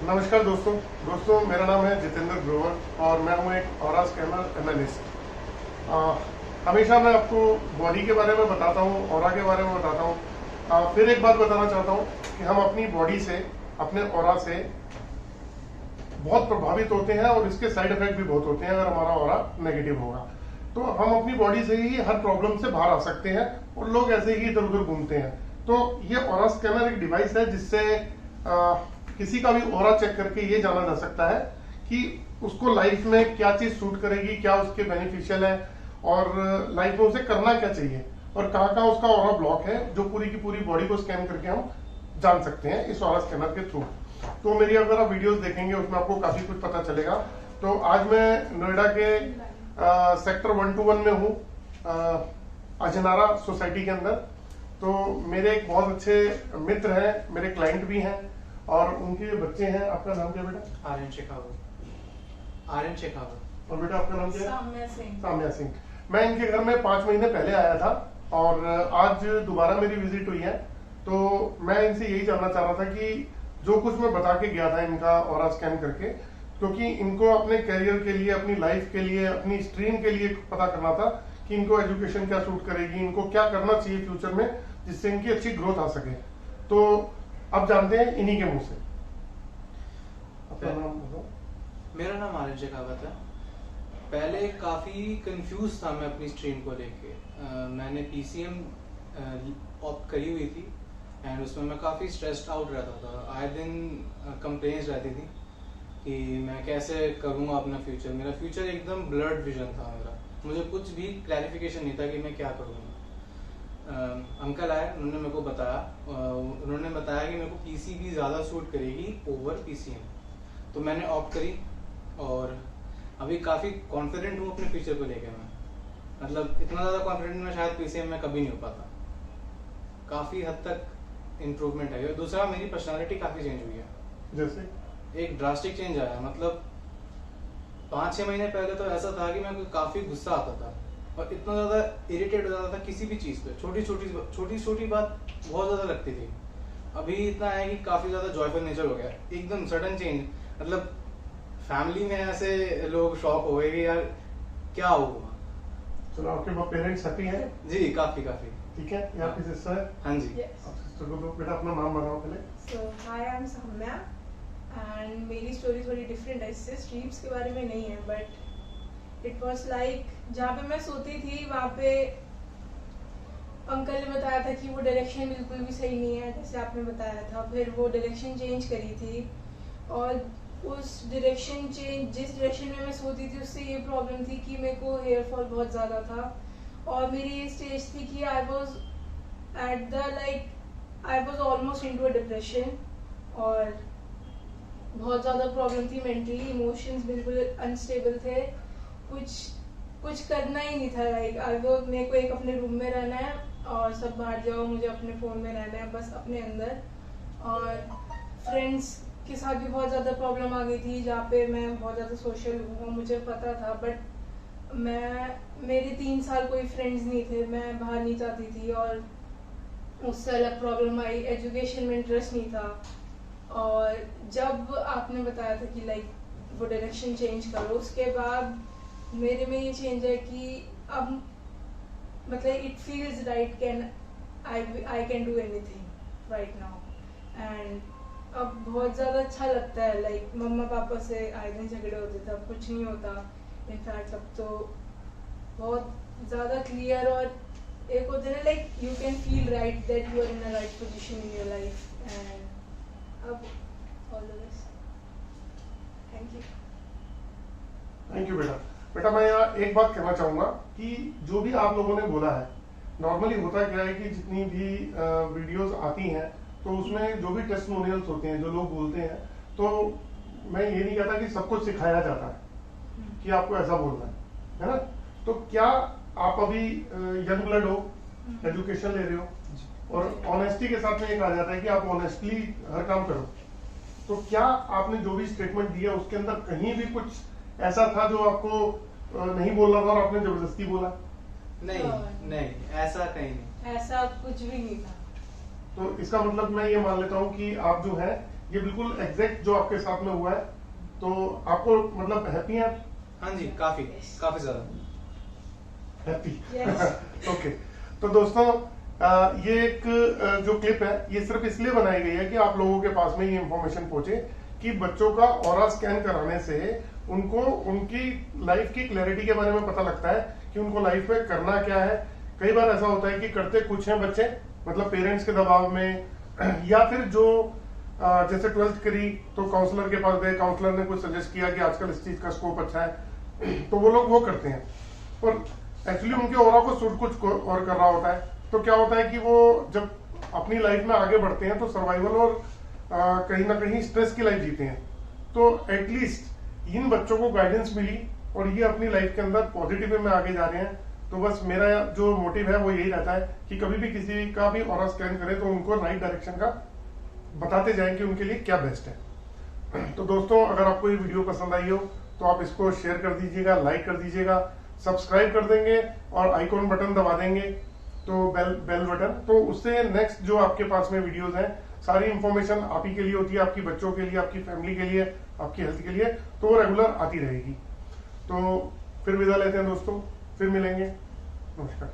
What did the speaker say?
नमस्कार दोस्तों मेरा नाम है जितेंद्र ग्रोवर और मैं हूं एक ऑरा स्कैनर एनालिस्ट। हमेशा मैं आपको बॉडी के बारे में बताता हूं, ऑरा के बारे में बताता हूं। फिर एक बात बताना चाहता हूं कि हम अपनी बॉडी से, अपने ऑरा से बहुत प्रभावित होते हैं और इसके साइड इफेक्ट भी बहुत होते हैं अगर हमारा ऑरा नेगेटिव होगा। तो हम अपनी बॉडी से ही हर प्रॉब्लम से बाहर आ सकते हैं और लोग ऐसे ही इधर उधर घूमते हैं। तो ये ऑरा स्कैनर एक डिवाइस है जिससे किसी का भी ऑरा चेक करके ये जाना जा सकता है कि उसको लाइफ में क्या चीज सूट करेगी, क्या उसके बेनिफिशियल है और लाइफ में उसे करना क्या चाहिए और कहाँ कहाँ उसका ऑरा ब्लॉक है, जो पूरी की पूरी बॉडी को स्कैन करके हम जान सकते हैं इस ऑरा स्कैनर के थ्रू। तो मेरी अगर आप वीडियोस देखेंगे उसमें आपको काफी कुछ पता चलेगा। तो आज मैं नोएडा के सेक्टर 121 में हूँ, अजनारा सोसाइटी के अंदर। तो मेरे एक बहुत अच्छे मित्र हैं, मेरे क्लाइंट भी हैं और उनके बच्चे हैं। आपका नाम क्या बेटा? आर्यन शेखावत। और बेटा आपका नाम क्या है? साम्या सिंह। मैं इनके घर में 5 महीने पहले आया था और आज दोबारा मेरी विजिट हुई है। तो मैं इनसे यही जानना चाह रहा था कि जो कुछ मैं बता के गया था इनका ऑरा स्कैन करके, क्योंकि इनको अपने करियर के लिए, अपनी लाइफ के लिए, अपनी स्ट्रीम के लिए पता करना था कि इनको एजुकेशन क्या सूट करेगी, इनको क्या करना चाहिए फ्यूचर में जिससे इनकी अच्छी ग्रोथ आ सके। तो अब जानते हैं इन्हीं के मुंह से। अपना नाम बताओ। मेरा नाम आर्यन शेखावत है। पहले काफी कंफ्यूज था मैं अपनी स्ट्रीम को लेके। मैंने पीसीएम ऑप्ट करी हुई थी एंड उसमें मैं काफी स्ट्रेस्ड आउट रहता था। आए दिन कंप्लेंट्स रहती थी कि मैं कैसे करूँगा अपना फ्यूचर। मेरा फ्यूचर एकदम ब्लर्ड विजन था मेरा, मुझे कुछ भी क्लैरिफिकेशन नहीं था कि मैं क्या करूँगा। अंकल आए, उन्होंने मेरे को बताया, उन्होंने बताया कि मेरे को पीसीबी ज़्यादा सूट करेगी ओवर पीसीएम। तो मैंने ऑप्ट करी और अभी काफ़ी कॉन्फिडेंट हूँ अपने फ्यूचर को लेकर। मैं मतलब इतना ज़्यादा कॉन्फिडेंट मैं शायद पीसीएम में कभी नहीं हो पाता। काफ़ी हद तक इम्प्रूवमेंट है। और दूसरा, मेरी पर्सनालिटी काफ़ी चेंज हुई है। जैसे एक ड्रास्टिक चेंज आया। मतलब 5-6 महीने पहले तो ऐसा था कि मैं काफ़ी गुस्सा आता था और इतना ज़्यादा इरिटेट हो जाता था किसी भी चीज़ पे। छोटी छोटी बात बहुत ज़्यादा लगती थी। अभी इतना है कि काफ़ी ज़्यादा जॉयफुल नेचर हो गया, एकदम सडन चेंज। मतलब फैमिली में ऐसे लोग शॉक हो गए कि यार क्या हुआ। चलो, आपके पेरेंट्स हैप्पी हैं? जी, काफ़ी। ठीक है। ये आपकी सिस्टर है? हाँ जी। आप सिस्टर को तो बेटा अपना नाम बताओ पहले। सो हाय, आई एम साम्या एंड मेरी स्टोरी थोड़ी डिफरेंट है, इससे स्ट्रीम्स के बारे में नहीं है। बट इट वाज लाइक जहाँ पे मैं सोती थी वहाँ पे अंकल ने बताया था कि वो डायरेक्शन बिल्कुल भी सही नहीं है जैसे आपने बताया था। फिर वो डायरेक्शन चेंज करी थी और उस डायरेक्शन चेंज, जिस डायरेक्शन में मैं सोती थी उससे ये प्रॉब्लम थी कि मेरे को हेयर फॉल बहुत ज़्यादा था और मेरी ये स्टेज थी कि I was almost into a depression और बहुत ज़्यादा प्रॉब्लम थी। मेंटली इमोशंस बिल्कुल अनस्टेबल थे, कुछ करना ही नहीं था। मेरे को एक अपने रूम में रहना है और सब बाहर जाओ, मुझे अपने फ़ोन में रहना है, बस अपने अंदर। और फ्रेंड्स के साथ भी बहुत ज़्यादा प्रॉब्लम आ गई थी जहाँ पे मैं बहुत ज़्यादा सोशल हूँ, मुझे पता था। बट मेरे 3 साल कोई फ्रेंड्स नहीं थे, मैं बाहर नहीं जाती थी और उससे अलग प्रॉब्लम आई। एजुकेशन में इंटरेस्ट नहीं था और जब आपने बताया था कि लाइक वो डायरेक्शन चेंज करो, उसके बाद मेरे में ये चेंज है कि अब मतलब it feels right, I can do anything right now and अब बहुत ज़्यादा अच्छा लगता है। लाइक मम्मा पापा से आए दिन झगड़े होते थे, अब कुछ नहीं होता। इनफैक्ट अब तो बहुत ज़्यादा क्लियर और एक होते हैं like you can feel right that you are in a right position in your life and अब all the best. Thank you बेटा। मैं यहाँ एक बात कहना चाहूंगा कि जो भी आप लोगों ने बोला है, नॉर्मली होता क्या है कि जितनी भी वीडियोस आती हैं तो उसमें जो भी टेस्टिमोनियल्स होते हैं, जो लोग बोलते हैं, तो मैं ये नहीं कहता कि सब कुछ सिखाया जाता है कि आपको ऐसा बोलना है ना। तो क्या आप अभी यंग ब्लड हो, एजुकेशन ले रहे हो और ऑनेस्टी के साथ में ये कहा जाता है कि आप ऑनेस्टली हर काम करो। तो क्या आपने जो भी स्टेटमेंट दिया उसके अंदर कहीं भी कुछ ऐसा था जो आपको नहीं बोलना था और आपने जबरदस्ती बोला? नहीं, ऐसा कहीं नहीं, ऐसा कुछ भी नहीं था। तो इसका मतलब मैं ये मान लेता हूँ कि आप जो है ये बिल्कुल एग्जैक्ट जो आपके साथ में हुआ है, तो आपको मतलब हैप्पी हैं? हाँ जी, काफी काफी ज्यादा हैप्पी। Yes. ओके। तो दोस्तों ये एक जो क्लिप है ये सिर्फ इसलिए बनाई गई है कि आप लोगों के पास में ये इंफॉर्मेशन पहुंचे कि बच्चों का ऑरा स्कैन कराने से उनको उनकी लाइफ की क्लैरिटी के बारे में पता लगता है कि उनको लाइफ में करना क्या है। कई बार ऐसा होता है कि करते कुछ हैं बच्चे, मतलब पेरेंट्स के दबाव में, या फिर जो जैसे 12th करी तो काउंसलर के पास गए, काउंसलर ने कुछ सजेस्ट किया कि आजकल इस चीज का स्कोप अच्छा है, तो वो लोग वो करते हैं, पर एक्चुअली उनके ऑरा को सूट कुछ और कर रहा होता है। तो क्या होता है कि वो जब अपनी लाइफ में आगे बढ़ते हैं तो सर्वाइवल और कहीं ना कहीं स्ट्रेस की लाइफ जीते हैं। तो एटलीस्ट इन बच्चों को गाइडेंस मिली और ये अपनी लाइफ के अंदर पॉजिटिव वे में आगे जा रहे हैं। तो बस मेरा जो मोटिव है वो यही रहता है कि कभी भी किसी का भी ऑरा स्कैन करें तो उनको राइट डायरेक्शन का बताते जाएं कि उनके लिए क्या बेस्ट है। तो दोस्तों अगर आपको ये वीडियो पसंद आई हो तो आप इसको शेयर कर दीजिएगा, लाइक कर दीजिएगा, सब्सक्राइब कर देंगे और आइकॉन बटन दबा देंगे, तो बेल बटन, तो उससे नेक्स्ट जो आपके पास में वीडियोस हैं सारी इंफॉर्मेशन आप ही के लिए होती है, आपकी बच्चों के लिए, आपकी फैमिली के लिए, आपकी हेल्थ के लिए, तो वो रेगुलर आती रहेगी। तो फिर विदा लेते हैं दोस्तों, फिर मिलेंगे, नमस्कार।